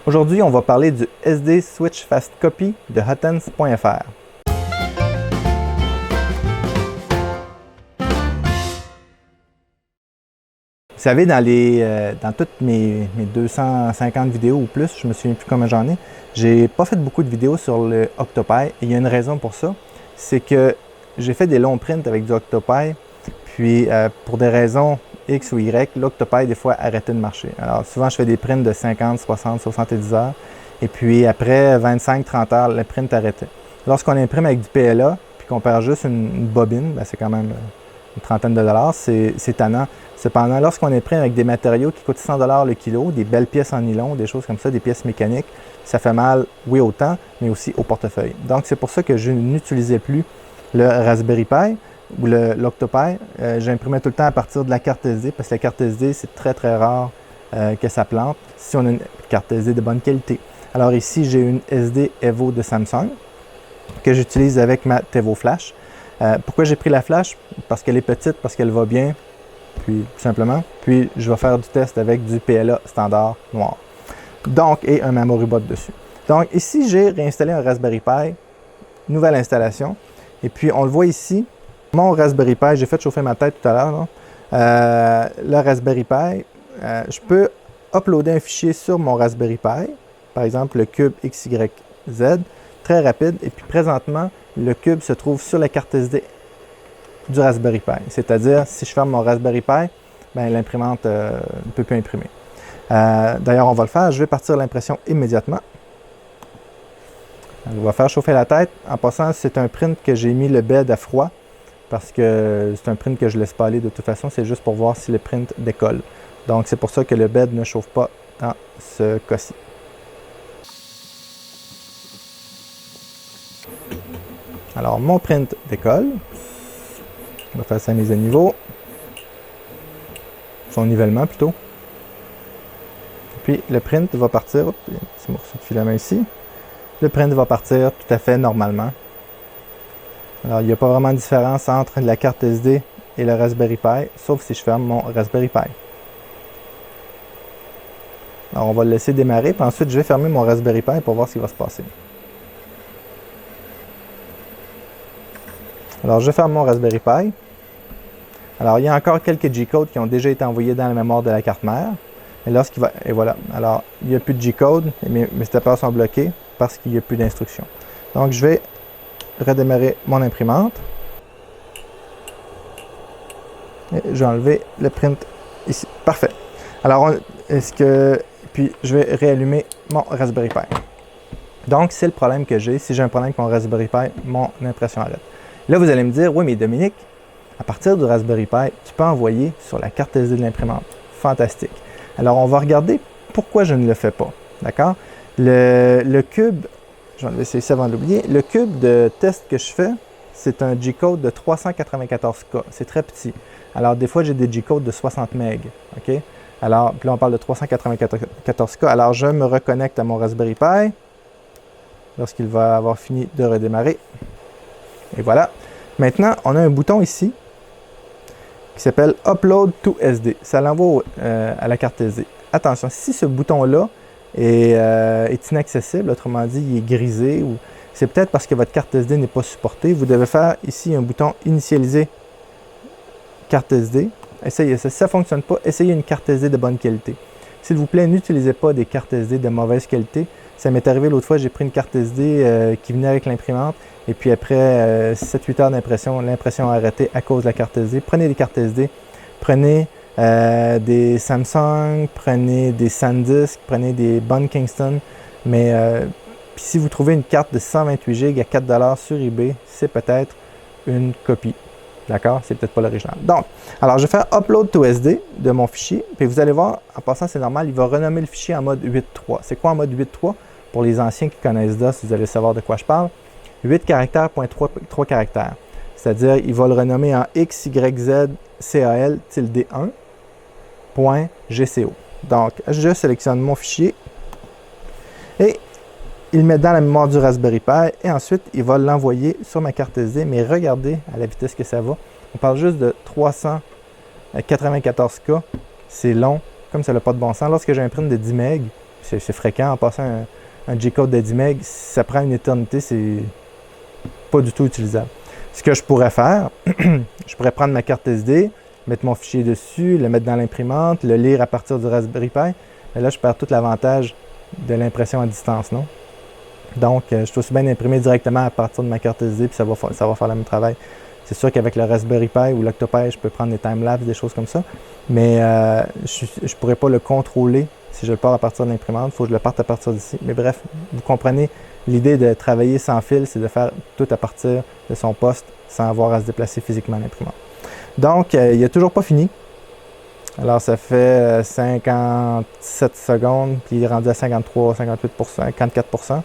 Aujourd'hui, on va parler du SD Switch Fast Copy de Hotens.fr. Vous savez, dans toutes mes 250 vidéos ou plus, je me souviens plus combien j'en ai, j'ai pas fait beaucoup de vidéos sur le Octopi et il y a une raison pour ça, c'est que j'ai fait des longs prints avec du Octopi, puis pour des raisons X ou Y, l'Octopi des fois arrêtait de marcher. Alors souvent je fais des prints de 50, 60, 70 heures et puis après 25-30 heures, le print arrêtait. Lorsqu'on imprime avec du PLA puis qu'on perd juste une bobine, ben c'est quand même une trentaine de dollars, c'est tannant. Cependant, lorsqu'on imprime avec des matériaux qui coûtent 100 $ le kilo, des belles pièces en nylon, des choses comme ça, des pièces mécaniques, ça fait mal, oui, au temps, mais aussi au portefeuille. Donc, c'est pour ça que je n'utilisais plus le Raspberry Pi ou l'Octopi. J'imprimais tout le temps à partir de la carte SD, parce que la carte SD, c'est très, très rare que ça plante si on a une carte SD de bonne qualité. Alors ici, j'ai une SD Evo de Samsung que j'utilise avec ma Tevo Flash. Pourquoi j'ai pris la Flash? Parce qu'elle est petite, parce qu'elle va bien, puis tout simplement. Puis je vais faire du test avec du PLA standard noir. Donc, et un Memory Bot dessus. Donc ici, j'ai réinstallé un Raspberry Pi, nouvelle installation. Et puis on le voit ici, mon Raspberry Pi, j'ai fait chauffer ma tête tout à l'heure. Le Raspberry Pi, je peux uploader un fichier sur mon Raspberry Pi, par exemple le cube XYZ, très rapide. Et puis présentement, le cube se trouve sur la carte SD du Raspberry Pi. C'est-à-dire, si je ferme mon Raspberry Pi, ben, l'imprimante ne peut plus imprimer. D'ailleurs, on va le faire. Je vais partir l'impression immédiatement. On va faire chauffer la tête. En passant, c'est un print que j'ai mis le bed à froid parce que c'est un print que je ne laisse pas aller de toute façon. C'est juste pour voir si le print décolle. Donc, c'est pour ça que le bed ne chauffe pas dans ce cas-ci. Alors, mon print décolle. On va faire sa mise à niveau. Son nivellement plutôt. Puis le print va partir. Hop, il y a un petit morceau de filament ici. Le print va partir tout à fait normalement. Alors, il n'y a pas vraiment de différence entre la carte SD et le Raspberry Pi, sauf si je ferme mon Raspberry Pi. Alors, on va le laisser démarrer, puis ensuite, je vais fermer mon Raspberry Pi pour voir ce qui va se passer. Alors, je ferme mon Raspberry Pi. Alors, il y a encore quelques G-codes qui ont déjà été envoyés dans la mémoire de la carte mère. Et voilà. Alors, il n'y a plus de G-code, mes steppers sont bloqués parce qu'il n'y a plus d'instructions. Donc, je vais redémarrer mon imprimante. Et je vais enlever le print ici. Parfait. Alors, puis, je vais réallumer mon Raspberry Pi. Donc, c'est le problème que j'ai. Si j'ai un problème avec mon Raspberry Pi, mon impression arrête. Là, vous allez me dire, oui, mais Dominique, à partir du Raspberry Pi, tu peux envoyer sur la carte SD de l'imprimante. Fantastique. Alors, on va regarder pourquoi je ne le fais pas. D'accord? Le cube, je vais laisser ça avant de l'oublier. Le cube de test que je fais, c'est un G-code de 394K. C'est très petit. Alors, des fois, j'ai des G-codes de 60 MB. OK? Alors, puis là, on parle de 394K. Alors, je me reconnecte à mon Raspberry Pi lorsqu'il va avoir fini de redémarrer. Et voilà. Maintenant, on a un bouton ici qui s'appelle Upload to SD. Ça l'envoie à la carte SD. Attention, si ce bouton-là est inaccessible, autrement dit, il est grisé, ou c'est peut-être parce que votre carte SD n'est pas supportée. Vous devez faire ici un bouton Initialiser carte SD. Essayez ça. Si ça ne fonctionne pas, essayez une carte SD de bonne qualité. S'il vous plaît, n'utilisez pas des cartes SD de mauvaise qualité. Ça m'est arrivé l'autre fois, j'ai pris une carte SD qui venait avec l'imprimante. Et puis après 7-8 heures d'impression, l'impression a arrêté à cause de la carte SD. Prenez des cartes SD, prenez des Samsung, prenez des SanDisk, prenez des bonnes Kingston. Mais si vous trouvez une carte de 128 GB à 4 $ sur eBay, c'est peut-être une copie. D'accord? C'est peut-être pas l'original. Donc, alors je vais faire Upload to SD de mon fichier. Puis vous allez voir, en passant, c'est normal, il va renommer le fichier en mode 8.3. C'est quoi en mode 8.3? Pour les anciens qui connaissent DOS, vous allez savoir de quoi je parle. 8 caractères, point 3 caractères. C'est-à-dire, il va le renommer en XYZ-CAL-1.GCO. Donc, je sélectionne mon fichier et il le met dans la mémoire du Raspberry Pi et ensuite, il va l'envoyer sur ma carte SD. Mais regardez à la vitesse que ça va. On parle juste de 394K. C'est long, comme ça n'a pas de bon sens. Lorsque j'ai un print de 10 MB, c'est fréquent. En passant un G-code de 10 MB, ça prend une éternité, c'est pas du tout utilisable. Ce que je pourrais faire, je pourrais prendre ma carte SD, mettre mon fichier dessus, le mettre dans l'imprimante, le lire à partir du Raspberry Pi. Mais là, je perds tout l'avantage de l'impression à distance, non? Donc, je suis aussi bien d'imprimer directement à partir de ma carte SD, puis ça va faire le même travail. C'est sûr qu'avec le Raspberry Pi ou l'Octopi, je peux prendre des timelapses, des choses comme ça, mais je ne pourrais pas le contrôler si je le pars à partir de l'imprimante. Il faut que je le parte à partir d'ici. Mais bref, vous comprenez, l'idée de travailler sans fil, c'est de faire tout à partir de son poste sans avoir à se déplacer physiquement à l'imprimante. Donc, il n'est toujours pas fini. Alors, ça fait 57 secondes, puis il est rendu à 53, 58%, 54%.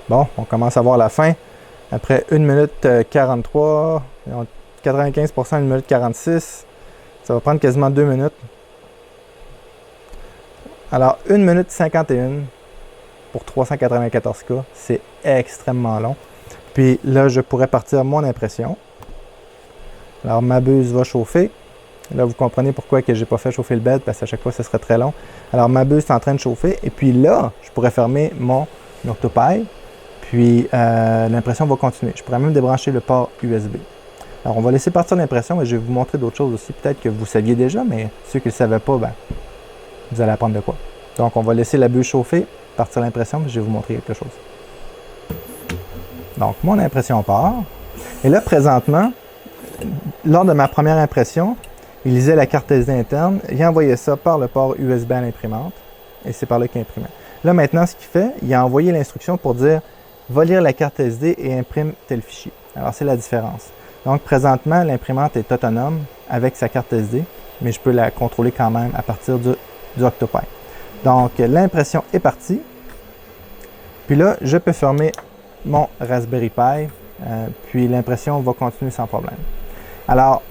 Bon, on commence à voir la fin. Après 1 minute 43, 95%, 1 minute 46, ça va prendre quasiment 2 minutes. Alors, 1 minute 51 pour 394K, c'est extrêmement long. Puis là, je pourrais partir mon impression. Alors, ma buse va chauffer. Là, vous comprenez pourquoi je n'ai pas fait chauffer le bed, parce qu'à chaque fois, ce serait très long. Alors, ma buse est en train de chauffer. Et puis là, je pourrais fermer mon Octopi. Puis, l'impression va continuer. Je pourrais même débrancher le port USB. Alors, on va laisser partir l'impression et je vais vous montrer d'autres choses aussi. Peut-être que vous saviez déjà, mais ceux qui ne le savaient pas, ben, vous allez apprendre de quoi. Donc, on va laisser la buse chauffer, partir l'impression, puis je vais vous montrer quelque chose. Donc, mon impression part. Et là, présentement, lors de ma première impression, il lisait la carte SD interne, il envoyait ça par le port USB à l'imprimante, et c'est par là qu'il imprimait. Là, maintenant, ce qu'il fait, il a envoyé l'instruction pour dire « Va lire la carte SD et imprime tel fichier ». Alors, c'est la différence. Donc, présentement, l'imprimante est autonome avec sa carte SD, mais je peux la contrôler quand même à partir du Octopi. Donc, l'impression est partie. Puis là, je peux fermer mon Raspberry Pi, puis l'impression va continuer sans problème. Alors,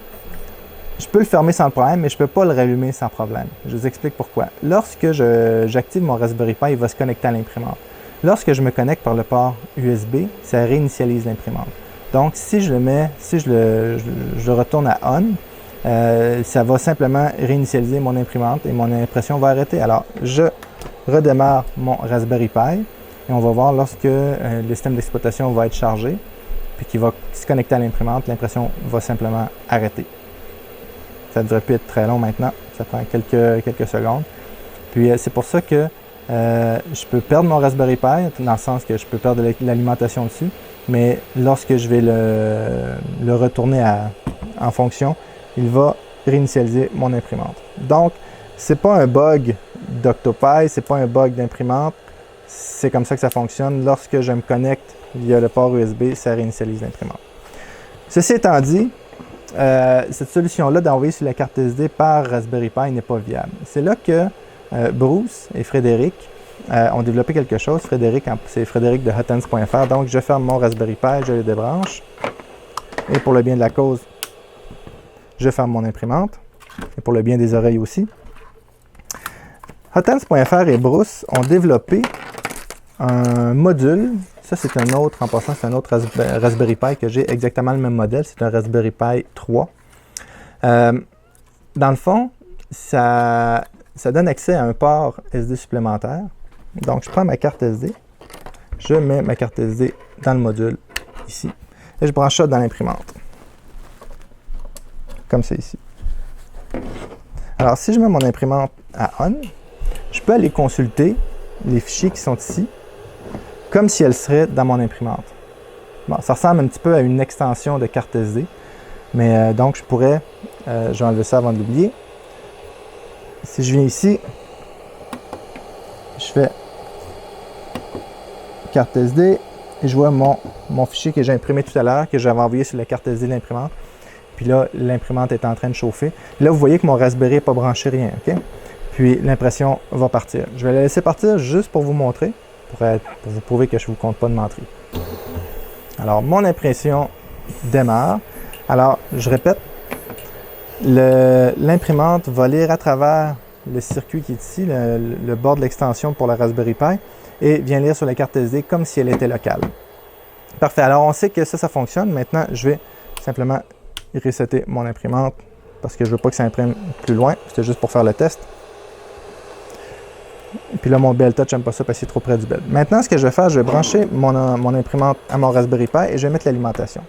je peux le fermer sans problème, mais je ne peux pas le rallumer sans problème. Je vous explique pourquoi. Lorsque j'active mon Raspberry Pi, il va se connecter à l'imprimante. Lorsque je me connecte par le port USB, ça réinitialise l'imprimante. Donc, si je le retourne à on, ça va simplement réinitialiser mon imprimante et mon impression va arrêter. Alors, je redémarre mon Raspberry Pi et on va voir lorsque le système d'exploitation va être chargé puis qu'il va se connecter à l'imprimante, l'impression va simplement arrêter. Ça ne devrait plus être très long maintenant, ça prend quelques secondes. Puis c'est pour ça que je peux perdre mon Raspberry Pi, dans le sens que je peux perdre l'alimentation dessus, mais lorsque je vais le retourner en fonction, il va réinitialiser mon imprimante. Donc, ce n'est pas un bug d'Octopi, ce n'est pas un bug d'imprimante, c'est comme ça que ça fonctionne. Lorsque je me connecte via le port USB, ça réinitialise l'imprimante. Ceci étant dit, cette solution-là d'envoyer sur la carte SD par Raspberry Pi n'est pas viable. C'est là que Bruce et Frédéric ont développé quelque chose. C'est Frédéric de Hotens.fr. Donc, je ferme mon Raspberry Pi, je le débranche. Et pour le bien de la cause, je ferme mon imprimante. Et pour le bien des oreilles aussi. Hotens.fr et Bruce ont développé un module. Ça, c'est un autre, en passant, c'est un autre Raspberry Pi que j'ai exactement le même modèle. C'est un Raspberry Pi 3. Dans le fond, ça donne accès à un port SD supplémentaire. Donc, je prends ma carte SD. Je mets ma carte SD dans le module, ici. Et je branche ça dans l'imprimante. Comme c'est ici. Alors, si je mets mon imprimante à on, je peux aller consulter les fichiers qui sont ici, comme si elle serait dans mon imprimante. Bon, ça ressemble un petit peu à une extension de carte SD, mais donc je pourrais, je vais enlever ça avant de l'oublier. Si je viens ici, je fais carte SD et je vois mon fichier que j'ai imprimé tout à l'heure, que j'avais envoyé sur la carte SD de l'imprimante. Puis là, l'imprimante est en train de chauffer. Là, vous voyez que mon Raspberry n'est pas branché, rien, OK? Puis l'impression va partir. Je vais la laisser partir juste pour vous montrer, pour vous prouver que je ne vous compte pas de menterie. Alors, mon impression démarre. Alors, je répète, l'imprimante va lire à travers le circuit qui est ici, le bord de l'extension pour la Raspberry Pi, et vient lire sur la carte SD comme si elle était locale. Parfait. Alors, on sait que ça fonctionne. Maintenant, je vais simplement resetter mon imprimante parce que je ne veux pas que ça imprime plus loin. C'était juste pour faire le test. Et puis là, mon BL-Touch, j'aime pas ça parce qu'il est trop près du bed. Maintenant, ce que je vais faire, je vais brancher mon imprimante à mon Raspberry Pi et je vais mettre l'alimentation.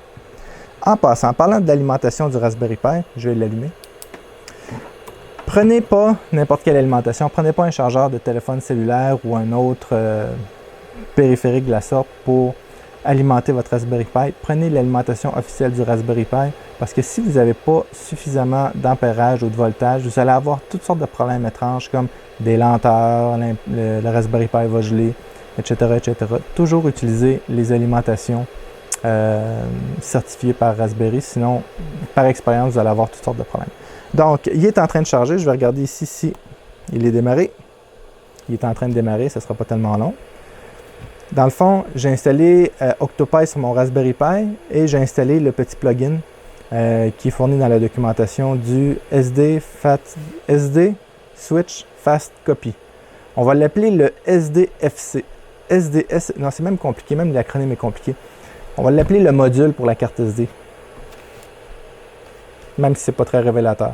En passant, en parlant de l'alimentation du Raspberry Pi, je vais l'allumer. Prenez pas n'importe quelle alimentation. Prenez pas un chargeur de téléphone cellulaire ou un autre périphérique de la sorte pour alimenter votre Raspberry Pi. Prenez l'alimentation officielle du Raspberry Pi parce que si vous n'avez pas suffisamment d'ampérage ou de voltage, vous allez avoir toutes sortes de problèmes étranges comme des lenteurs, le Raspberry Pi va geler, etc., etc. Toujours utiliser les alimentations certifiées par Raspberry, sinon, par expérience, vous allez avoir toutes sortes de problèmes. Donc, il est en train de charger. Je vais regarder ici si il est démarré. Il est en train de démarrer, ça ne sera pas tellement long. Dans le fond, j'ai installé Octopi sur mon Raspberry Pi et j'ai installé le petit plugin qui est fourni dans la documentation du SD Switch Fast Copy. On va l'appeler le SDFC. Non, c'est même compliqué, même l'acronyme est compliqué. On va l'appeler le module pour la carte SD. Même si ce n'est pas très révélateur.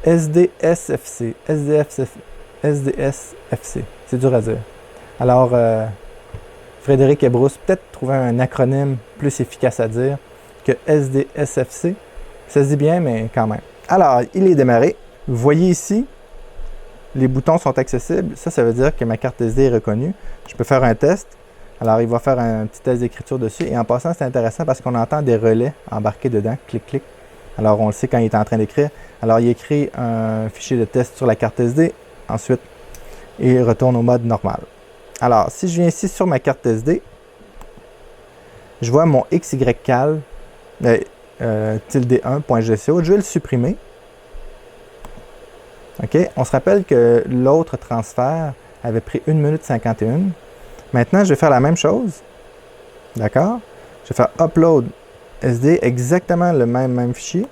SDSFC. SDSFC. C'est dur à dire. Alors, Frédéric et Bruce, peut-être trouver un acronyme plus efficace à dire que SDSFC. Ça se dit bien, mais quand même. Alors, il est démarré. Vous voyez ici, les boutons sont accessibles. Ça veut dire que ma carte SD est reconnue. Je peux faire un test. Alors, il va faire un petit test d'écriture dessus. Et en passant, c'est intéressant parce qu'on entend des relais embarqués dedans. Clic, clic. Alors, on le sait quand il est en train d'écrire. Alors, il écrit un fichier de test sur la carte SD. Ensuite, il retourne au mode normal. Alors, si je viens ici sur ma carte SD, je vois mon XYCAL -1.gco. Je vais le supprimer. OK? On se rappelle que l'autre transfert avait pris 1 minute 51. Maintenant, je vais faire la même chose. D'accord? Je vais faire Upload SD, exactement le même fichier.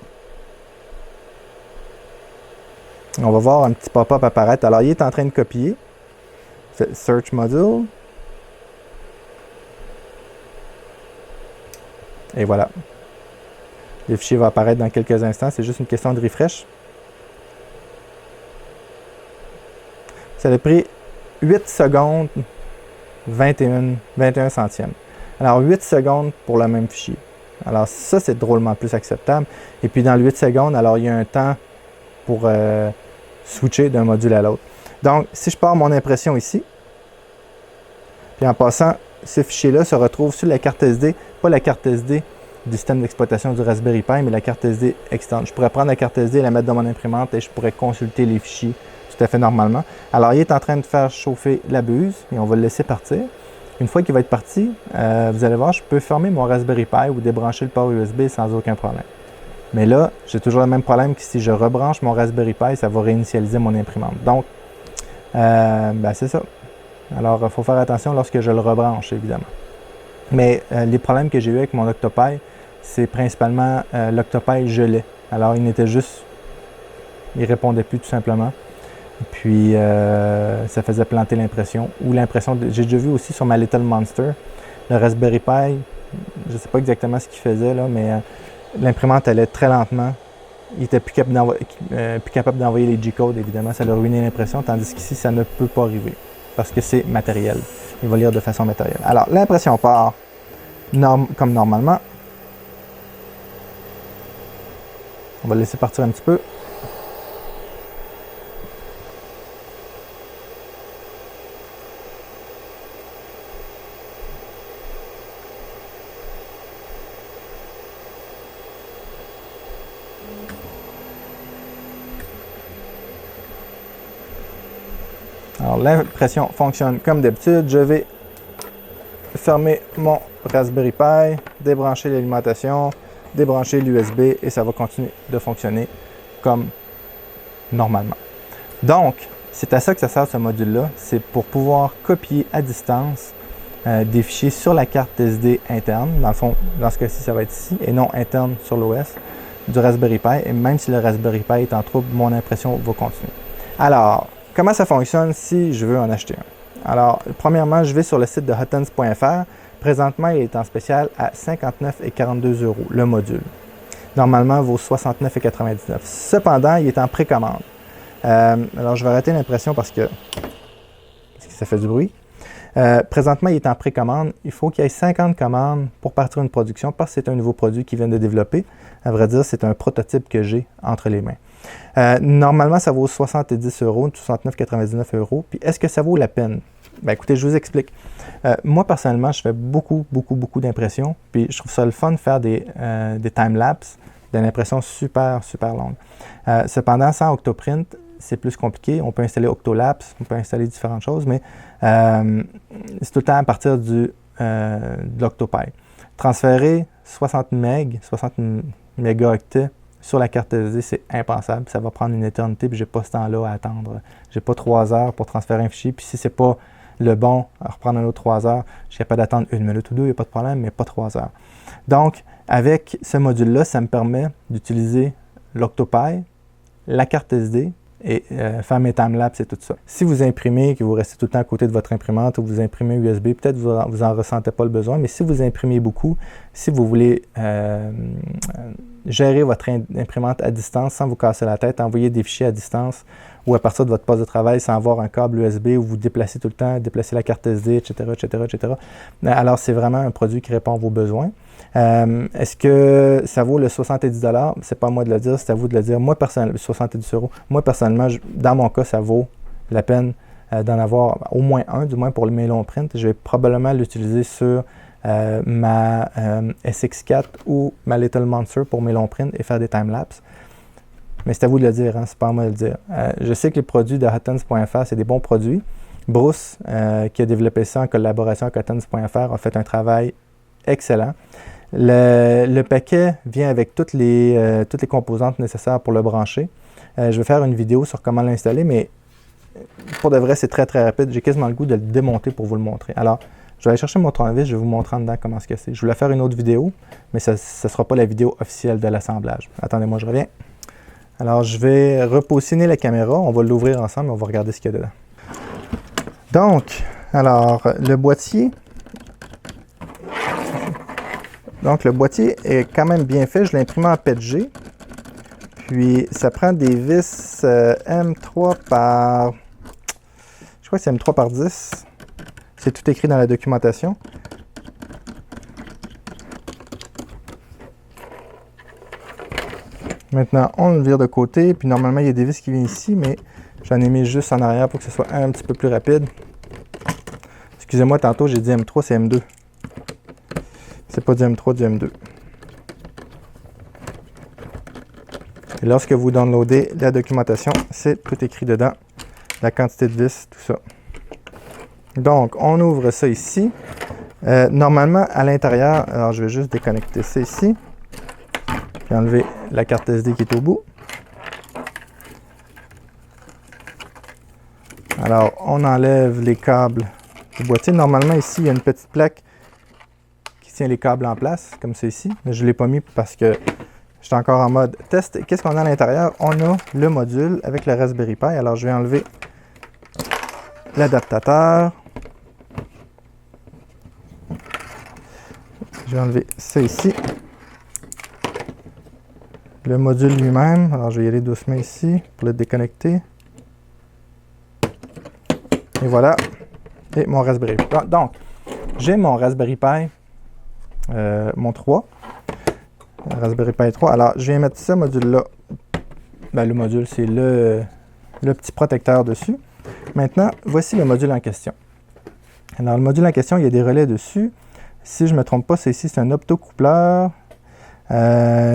On va voir un petit pop-up apparaître. Alors, il est en train de copier. Search Module. Et voilà. Le fichier va apparaître dans quelques instants. C'est juste une question de refresh. Ça a pris 8 secondes 21 centièmes. Alors, 8 secondes pour le même fichier. Alors, ça, c'est drôlement plus acceptable. Et puis, dans le 8 secondes, alors, il y a un temps pour switcher d'un module à l'autre. Donc, si je pars mon impression ici, puis en passant, ce fichier-là se retrouve sur la carte SD, pas la carte SD du système d'exploitation du Raspberry Pi, mais la carte SD externe. Je pourrais prendre la carte SD, la mettre dans mon imprimante et je pourrais consulter les fichiers tout à fait normalement. Alors, il est en train de faire chauffer la buse et on va le laisser partir. Une fois qu'il va être parti, vous allez voir, je peux fermer mon Raspberry Pi ou débrancher le port USB sans aucun problème. Mais là, j'ai toujours le même problème que si je rebranche mon Raspberry Pi, ça va réinitialiser mon imprimante. Donc, c'est ça. Alors, il faut faire attention lorsque je le rebranche, évidemment. Mais les problèmes que j'ai eu avec mon Octopi, c'est principalement l'Octopi gelait. Alors, il répondait plus tout simplement. Et puis, ça faisait planter l'impression. Ou l'impression, j'ai déjà vu aussi sur ma Little Monster, le Raspberry Pi, je ne sais pas exactement ce qu'il faisait, là, mais l'imprimante allait très lentement. Il n'était plus capable d'envoyer les G-codes, évidemment, ça a ruiné l'impression, tandis qu'ici, ça ne peut pas arriver, parce que c'est matériel. Il va lire de façon matérielle. Alors, l'impression part comme normalement. On va le laisser partir un petit peu. Alors, l'impression fonctionne comme d'habitude. Je vais fermer mon Raspberry Pi, débrancher l'alimentation, débrancher l'USB et ça va continuer de fonctionner comme normalement. Donc, c'est à ça que ça sert ce module-là. C'est pour pouvoir copier à distance des fichiers sur la carte SD interne. Dans le fond, dans ce cas-ci, ça va être ici et non interne sur l'OS du Raspberry Pi. Et même si le Raspberry Pi est en trouble, mon impression va continuer. Alors, comment ça fonctionne si je veux en acheter un? Alors, premièrement, je vais sur le site de Hotens.fr. Présentement, il est en spécial à 59,42 € le module. normalement vaut 69,99 $. Cependant, il est en précommande. Alors, je vais arrêter l'impression parce que ça fait du bruit. Présentement, il est en précommande. Il faut qu'il y ait 50 commandes pour partir une production parce que c'est un nouveau produit qu'ils viennent de développer. À vrai dire, c'est un prototype que j'ai entre les mains. Normalement, ça vaut 70 €, 69,99 €. Puis, est-ce que ça vaut la peine? Ben, écoutez, je vous explique. Moi, personnellement, je fais beaucoup d'impressions. Puis, je trouve ça le fun de faire des time-lapse, d'une impression super longue. Cependant, sans Octoprint, c'est plus compliqué. On peut installer Octolapse, on peut installer différentes choses, mais c'est tout le temps à partir de l'Octopie. Transférer 60 mégaoctets sur la carte SD, c'est impensable. Ça va prendre une éternité, puis j'ai pas ce temps-là à attendre. J'ai pas 3 heures pour transférer un fichier, puis si c'est pas le bon, à reprendre un autre 3 heures, je suis capable d'attendre 1 minute ou 2, il n'y a pas de problème, mais pas 3 heures. Donc, avec ce module-là, ça me permet d'utiliser l'Octopie, la carte SD, et faire mes timelapses et tout ça. Si vous imprimez, que vous restez tout le temps à côté de votre imprimante ou vous imprimez USB, peut-être vous n'en ressentez pas le besoin, mais si vous imprimez beaucoup, si vous voulez gérer votre imprimante à distance sans vous casser la tête, envoyer des fichiers à distance ou à partir de votre poste de travail sans avoir un câble USB où vous déplacez tout le temps, déplacez la carte SD, etc. Alors, c'est vraiment un produit qui répond à vos besoins. Est-ce que ça vaut le 70 $? C'est pas à moi de le dire, c'est à vous de le dire. Moi, personnellement, 70 €. Moi, personnellement, dans mon cas, ça vaut la peine d'en avoir au moins un, du moins pour le Melon Print. Je vais probablement l'utiliser sur ma SX4 ou ma Little Monster pour Melon Print et faire des timelapses. Mais c'est à vous de le dire, hein, c'est pas à moi de le dire. Je sais que les produits de Hotens.fr, c'est des bons produits. Bruce, qui a développé ça en collaboration avec Hotens.fr, a fait un travail excellent. Le paquet vient avec toutes les composantes nécessaires pour le brancher. Je vais faire une vidéo sur comment l'installer, mais pour de vrai, c'est très rapide. J'ai quasiment le goût de le démonter pour vous le montrer. Alors, je vais aller chercher mon tournevis, je vais vous montrer en dedans comment c'est. Je voulais faire une autre vidéo, mais ce ne sera pas la vidéo officielle de l'assemblage. Attendez-moi, je reviens. Alors, je vais repositionner la caméra. On va l'ouvrir ensemble et on va regarder ce qu'il y a dedans. Donc, alors, le boîtier... Donc, le boîtier est quand même bien fait. Je l'ai imprimé en PETG. Puis, ça prend des vis M3 par... Je crois que c'est M3 par 10. C'est tout écrit dans la documentation. Maintenant, on le vire de côté. Puis, normalement, il y a des vis qui viennent ici, mais j'en ai mis juste en arrière pour que ce soit un petit peu plus rapide. Excusez-moi, tantôt, j'ai dit M3, c'est M2. C'est pas du M3, du M2. Et lorsque vous downloadez la documentation, c'est tout écrit dedans. La quantité de vis, tout ça. Donc, on ouvre ça ici. Normalement, à l'intérieur, alors je vais juste déconnecter ça ici. Puis enlever la carte SD qui est au bout. Alors, on enlève les câbles du boîtier. Normalement, ici, il y a une petite plaque qui tient les câbles en place, comme c'est ici. Mais je ne l'ai pas mis parce que j'étais encore en mode test. Qu'est-ce qu'on a à l'intérieur? On a le module avec le Raspberry Pi. Alors, je vais enlever l'adaptateur. Je vais enlever ça ici. Le module lui-même. Alors, je vais y aller doucement ici pour le déconnecter. Et voilà. Et mon Raspberry Pi. Donc, j'ai mon Raspberry Pi, mon 3. Raspberry Pi 3. Alors, je viens mettre ce module-là. Ben, le module, c'est le petit protecteur dessus. Maintenant, voici le module en question. Alors, le module en question, il y a des relais dessus. Si je ne me trompe pas, c'est ici, c'est un optocoupleur.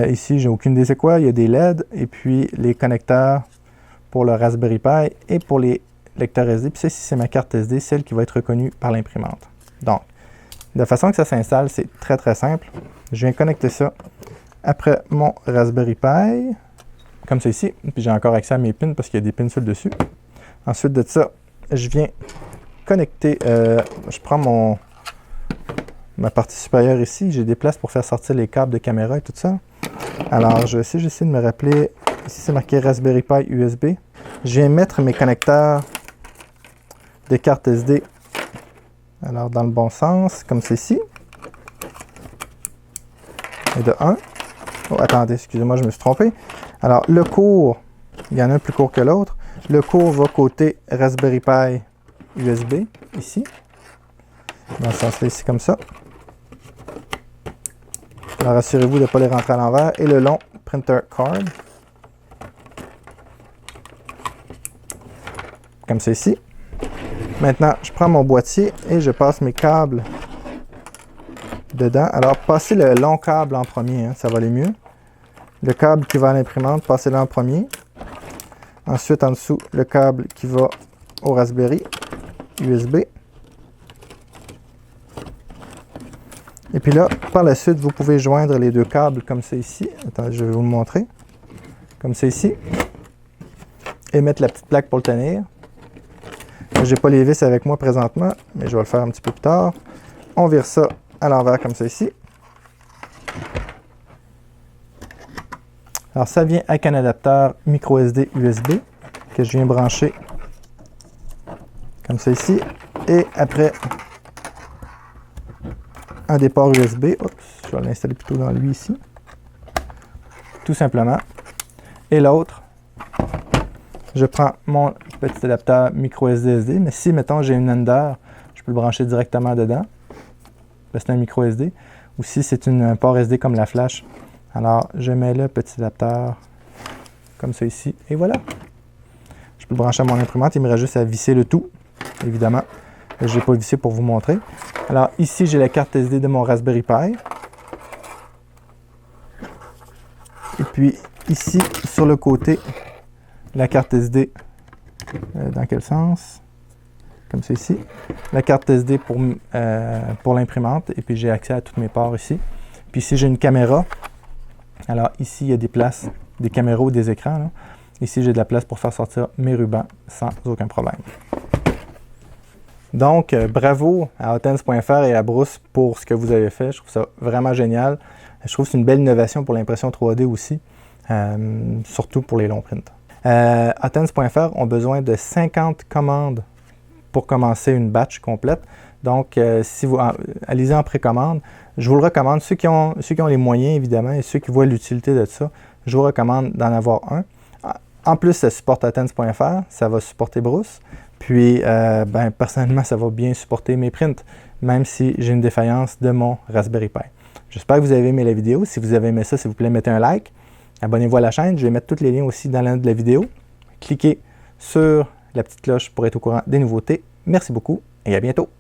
Ici, j'ai aucune idée c'est quoi. Il y a des LED et puis les connecteurs pour le Raspberry Pi et pour les lecteurs SD. Puis ça, ici, c'est ma carte SD, celle qui va être reconnue par l'imprimante. Donc, de façon que ça s'installe, c'est très simple. Je viens connecter ça après mon Raspberry Pi, comme ça ici. Puis j'ai encore accès à mes pins parce qu'il y a des pins sur le dessus. Ensuite de ça, je viens connecter, je prends ma partie supérieure ici, j'ai des places pour faire sortir les câbles de caméra et tout ça. Alors, j'essaie de me rappeler, ici c'est marqué Raspberry Pi USB. Je viens mettre mes connecteurs de carte SD, alors dans le bon sens, comme ceci. Et de 1. Oh, attendez, excusez-moi, je me suis trompé. Alors, le court, il y en a un plus court que l'autre. Le court va côté Raspberry Pi USB, ici. Dans ce sens-là, ici, comme ça. Alors, assurez-vous de ne pas les rentrer à l'envers. Et le long, printer card. Comme ça, ici. Maintenant, je prends mon boîtier et je passe mes câbles dedans. Alors, passez le long câble en premier, hein, ça va aller mieux. Le câble qui va à l'imprimante, passez-le en premier. Ensuite, en dessous, le câble qui va au Raspberry USB. Et puis là, par la suite, vous pouvez joindre les deux câbles comme ça ici. Attendez, je vais vous le montrer. Comme ça ici. Et mettre la petite plaque pour le tenir. Je n'ai pas les vis avec moi présentement, mais je vais le faire un petit peu plus tard. On vire ça à l'envers comme ça ici. Alors ça vient avec un adapteur micro SD USB que je viens brancher comme ça ici. Et après un des ports USB. Oups, je vais l'installer plutôt dans lui ici. Tout simplement. Et l'autre, je prends mon petit adapteur micro SD. Mais si, mettons, j'ai une Ender, je peux le brancher directement dedans. C'est un micro SD. Ou si c'est un port SD comme la flash, alors je mets le petit adapteur comme ça ici. Et voilà. Je peux le brancher à mon imprimante. Il me reste juste à visser le tout, évidemment. Je n'ai pas vissé pour vous montrer. Alors ici, j'ai la carte SD de mon Raspberry Pi. Et puis ici, sur le côté, la carte SD. Dans quel sens? Comme ça ici. La carte SD pour l'imprimante. Et puis j'ai accès à tous mes ports ici. Puis ici, j'ai une caméra. Alors ici, il y a des places, des caméras ou des écrans. Là. Ici, j'ai de la place pour faire sortir mes rubans sans aucun problème. Donc, bravo à Hotens.fr et à Bruce pour ce que vous avez fait. Je trouve ça vraiment génial. Je trouve que c'est une belle innovation pour l'impression 3D aussi, surtout pour les longs prints. Hotens.fr ont besoin de 50 commandes pour commencer une batch complète. Donc, si vous allez-y en précommande, je vous le recommande. Ceux qui ont les moyens, évidemment, et ceux qui voient l'utilité de ça, je vous recommande d'en avoir un. En plus, ça supporte Hotens.fr, ça va supporter Bruce. Puis, personnellement, ça va bien supporter mes prints, même si j'ai une défaillance de mon Raspberry Pi. J'espère que vous avez aimé la vidéo. Si vous avez aimé ça, s'il vous plaît, mettez un like. Abonnez-vous à la chaîne. Je vais mettre tous les liens aussi dans la note de la vidéo. Cliquez sur la petite cloche pour être au courant des nouveautés. Merci beaucoup et à bientôt.